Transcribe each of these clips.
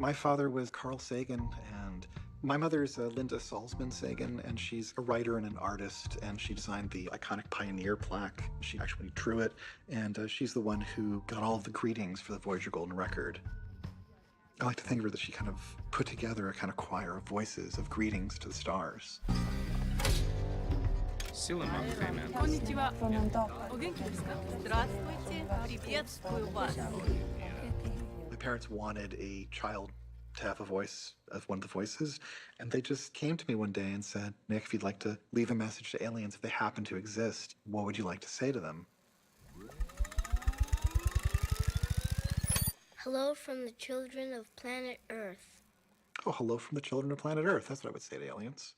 My father was Carl Sagan, and my mother's Linda Salzman Sagan, and she's a writer and an artist, and she designed the iconic Pioneer plaque. She actually drew it, and she's the one who got all of the greetings for the Voyager Golden Record. I like to think of her that she kind of put together a kind of choir of voices of greetings to the stars. Konnichiwa. O genki desu ka? Здравствуйте. Приветствую вас. My parents wanted a child to have a voice of one of the voices, and they just came to me one day and said, Nick, if you'd like to leave a message to aliens, if they happen to exist, what would you like to say to them? Hello from the children of planet Earth. Oh, hello from the children of planet Earth. That's what I would say to aliens.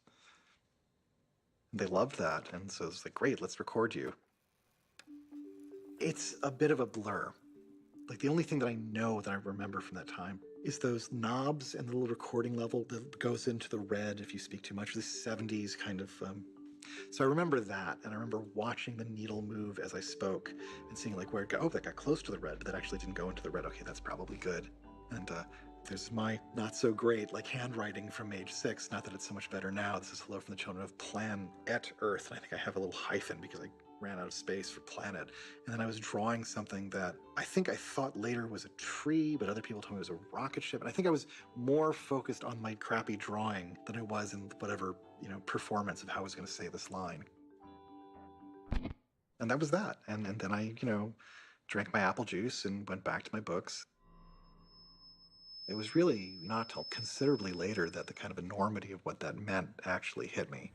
And they loved that, and so it's like, great, let's record you. It's a bit of a blur. Like, the only thing that I know that I remember from that time is those knobs and the little recording level that goes into the red if you speak too much, this 70s kind of... So I remember that, and I remember watching the needle move as I spoke and seeing, like, where it got, oh, that got close to the red, but that actually didn't go into the red. Okay, that's probably good. And there's my not-so-great, like, handwriting from age 6. Not that it's so much better now. This is hello from the children of planet Earth, and I think I have a little hyphen because I ran out of space for planet. And then I was drawing something that I thought later was a tree, but other people told me it was a rocket ship. And I think I was more focused on my crappy drawing than I was in whatever, performance of how I was going to say this line. And that was that. And then I, drank my apple juice and went back to my books. It was really not till considerably later that the kind of enormity of what that meant actually hit me.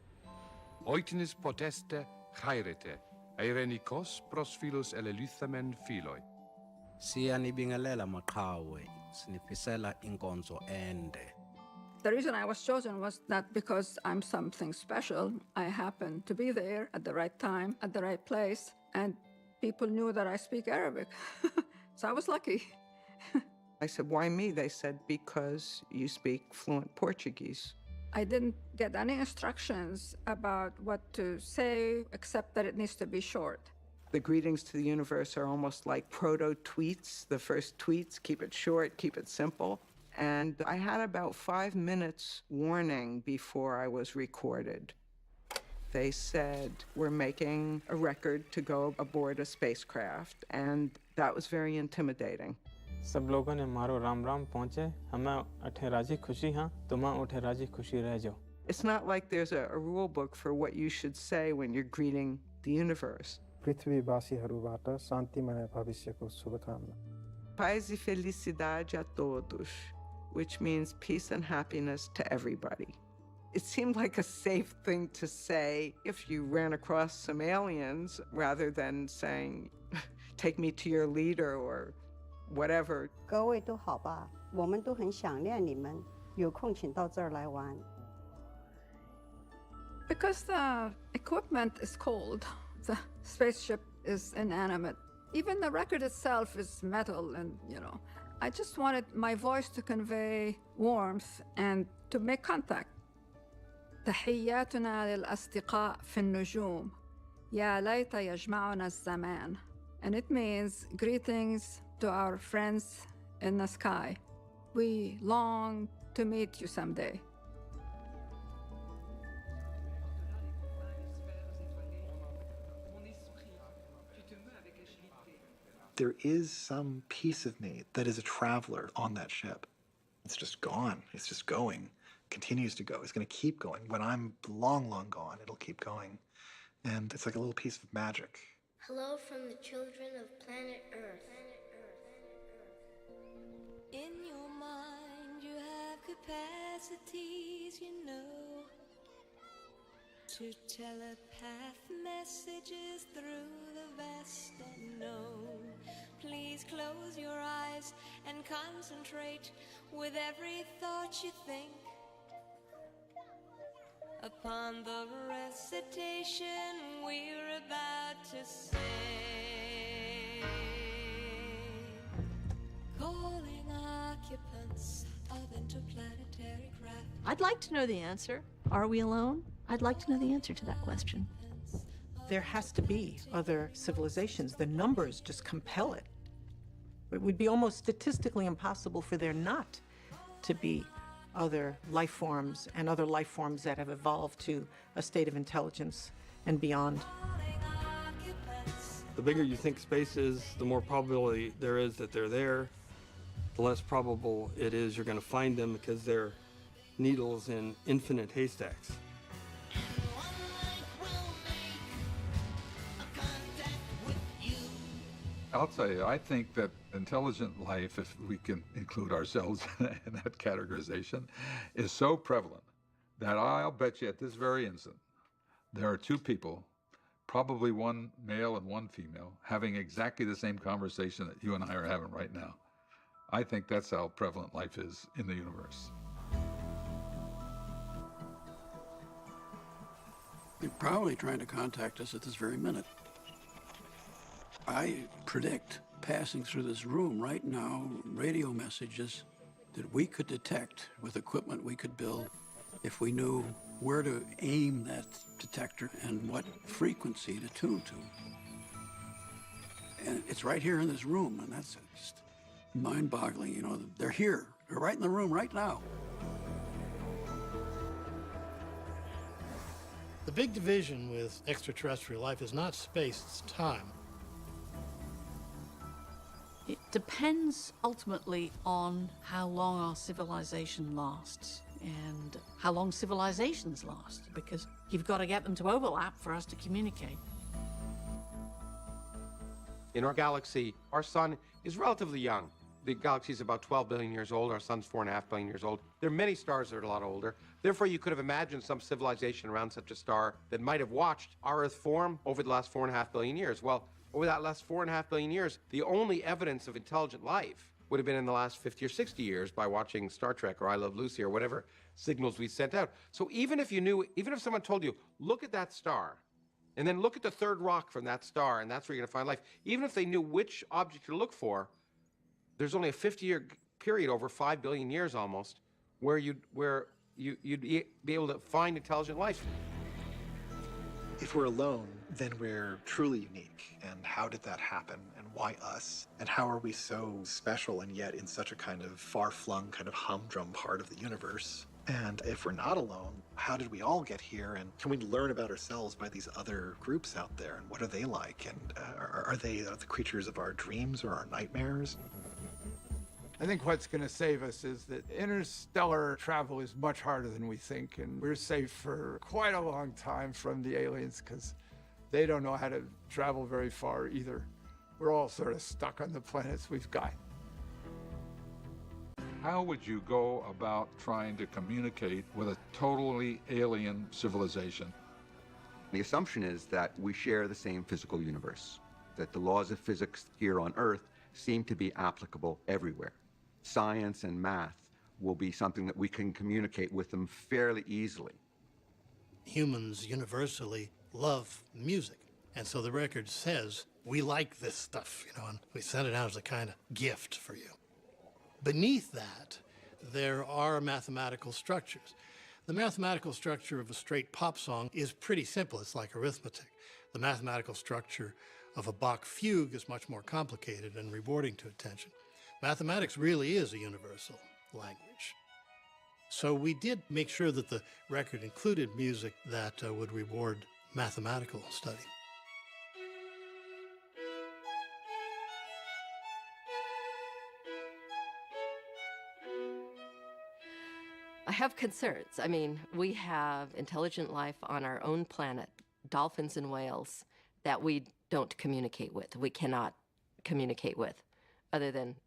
Oitinis poteste chairete, eirenikos prosphilus eleluthamen philoi. Siyanibingelela maqhawe, sinifisela inkonzo ende. The reason I was chosen was not because I'm something special. I happened to be there at the right time, at the right place, and people knew that I speak Arabic. So I was lucky. I said, why me? They said, because you speak fluent Portuguese. I didn't get any instructions about what to say, except that it needs to be short. The greetings to the universe are almost like proto-tweets. The first tweets, keep it short, keep it simple. And I had about 5 minutes warning before I was recorded. They said, we're making a record to go aboard a spacecraft, and that was very intimidating. सब लोगों ने मारो राम राम पहुंचे हमें अठे राजी खुशी हां तुम उठे राजी खुशी रह जाओ. It's not like there's a rule book for what you should say when you're greeting the universe. पृथ्वीवासीहरूबाट शान्तिमय भविष्यको शुभकामना. Paz e felicidade a todos, which means peace and happiness to everybody. It seemed like a safe thing to say if you ran across some aliens, rather than saying, take me to your leader or whatever. 各位都好吧，我们都很想念你们，有空请到这儿来玩。Because the equipment is cold, the spaceship is inanimate. Even the record itself is metal, and I just wanted my voice to convey warmth and to make contact. تحياتنا للأصدقاء في النجوم يا ليت يجمعنا الزمان. And it means greetings to our friends in the sky. We long to meet you someday. There is some piece of me that is a traveler on that ship. It's just gone. It's just going. Continues to go. It's going to keep going. When I'm long, long gone, it'll keep going. And it's like a little piece of magic. Hello from the children of planet Earth. In your mind you have capacities, to telepath messages through the vast unknown. Please close your eyes and concentrate with every thought you think upon the recitation we're about to say. Calling occupants of interplanetary craft. I'd like to know the answer. Are we alone? I'd like to know the answer to that question. There has to be other civilizations. The numbers just compel it. It would be almost statistically impossible for there not to be other life forms and other life forms that have evolved to a state of intelligence and beyond. The bigger you think space is, the more probability there is that they're there. The less probable it is you're going to find them because they're needles in infinite haystacks. I'll tell you, I think that intelligent life, if we can include ourselves in that categorization, is so prevalent that I'll bet you at this very instant, there are two people, probably one male and one female, having exactly the same conversation that you and I are having right now. I think that's how prevalent life is in the universe. They're probably trying to contact us at this very minute. I predict, passing through this room right now, radio messages that we could detect with equipment we could build if we knew where to aim that detector and what frequency to tune to. And it's right here in this room, and that's just mind-boggling. You know, they're here. They're right in the room right now. The big division with extraterrestrial life is not space, it's time. It depends ultimately on how long our civilization lasts and how long civilizations last, because you've got to get them to overlap for us to communicate. In our galaxy, our sun is relatively young. The galaxy is about 12 billion years old. Our sun's 4.5 billion years old. There are many stars that are a lot older. Therefore, you could have imagined some civilization around such a star that might have watched our Earth form over the last 4.5 billion years. Well, over that last 4.5 billion years, the only evidence of intelligent life would have been in the last 50 or 60 years by watching Star Trek or I Love Lucy or whatever signals we sent out. So even if someone told you, look at that star, and then look at the third rock from that star, and that's where you're going to find life, even if they knew which object to look for, there's only a 50-year period over 5 billion years almost where you'd be able to find intelligent life. If we're alone, then we're truly unique. And how did that happen? And why us? And how are we so special and yet in such a kind of far-flung, kind of humdrum part of the universe? And if we're not alone, how did we all get here? And can we learn about ourselves by these other groups out there? And what are they like? And are they the creatures of our dreams or our nightmares? I think what's going to save us is that interstellar travel is much harder than we think, and we're safe for quite a long time from the aliens because they don't know how to travel very far either. We're all sort of stuck on the planets we've got. How would you go about trying to communicate with a totally alien civilization? The assumption is that we share the same physical universe, that the laws of physics here on Earth seem to be applicable everywhere. Science and math will be something that we can communicate with them fairly easily. Humans universally love music, and so the record says, we like this stuff, and we send it out as a kind of gift for you. Beneath that, there are mathematical structures. The mathematical structure of a straight pop song is pretty simple. It's like arithmetic. The mathematical structure of a Bach fugue is much more complicated and rewarding to attention. Mathematics really is a universal language. So we did make sure that the record included music that would reward mathematical study. I have concerns. I mean, we have intelligent life on our own planet, dolphins and whales, that we don't communicate with. We cannot communicate with, other than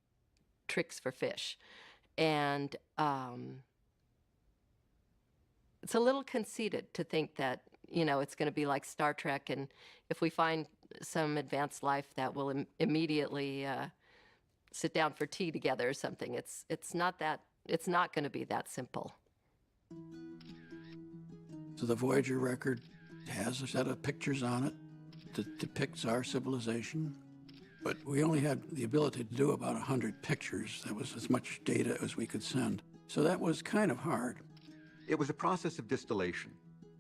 tricks for fish. And it's a little conceited to think that, it's going to be like Star Trek, and if we find some advanced life that will immediately sit down for tea together or something, it's not going to be that simple. So the Voyager record has a set of pictures on it that depicts our civilization. But we only had the ability to do about 100 pictures. That was as much data as we could send. So that was kind of hard. It was a process of distillation.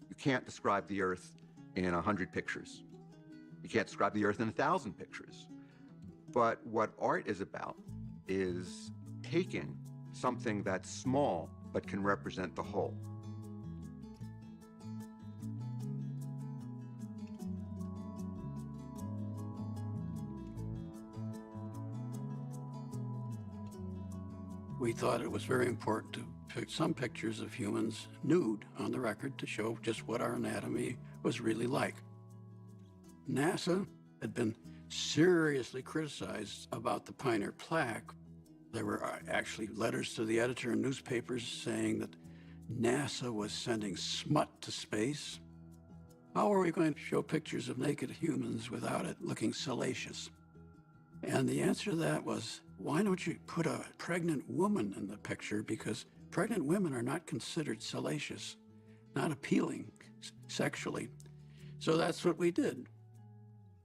You can't describe the Earth in 100 pictures. You can't describe the Earth in 1,000 pictures. But what art is about is taking something that's small but can represent the whole. We thought it was very important to pick some pictures of humans nude on the record to show just what our anatomy was really like. NASA had been seriously criticized about the Pioneer plaque. There were actually letters to the editor in newspapers saying that NASA was sending smut to space. How are we going to show pictures of naked humans without it looking salacious? And the answer to that was, why don't you put a pregnant woman in the picture? Because pregnant women are not considered salacious, not appealing sexually. So that's what we did.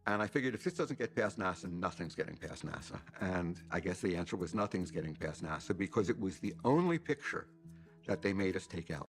And I figured if this doesn't get past NASA, nothing's getting past NASA. And I guess the answer was nothing's getting past NASA because it was the only picture that they made us take out.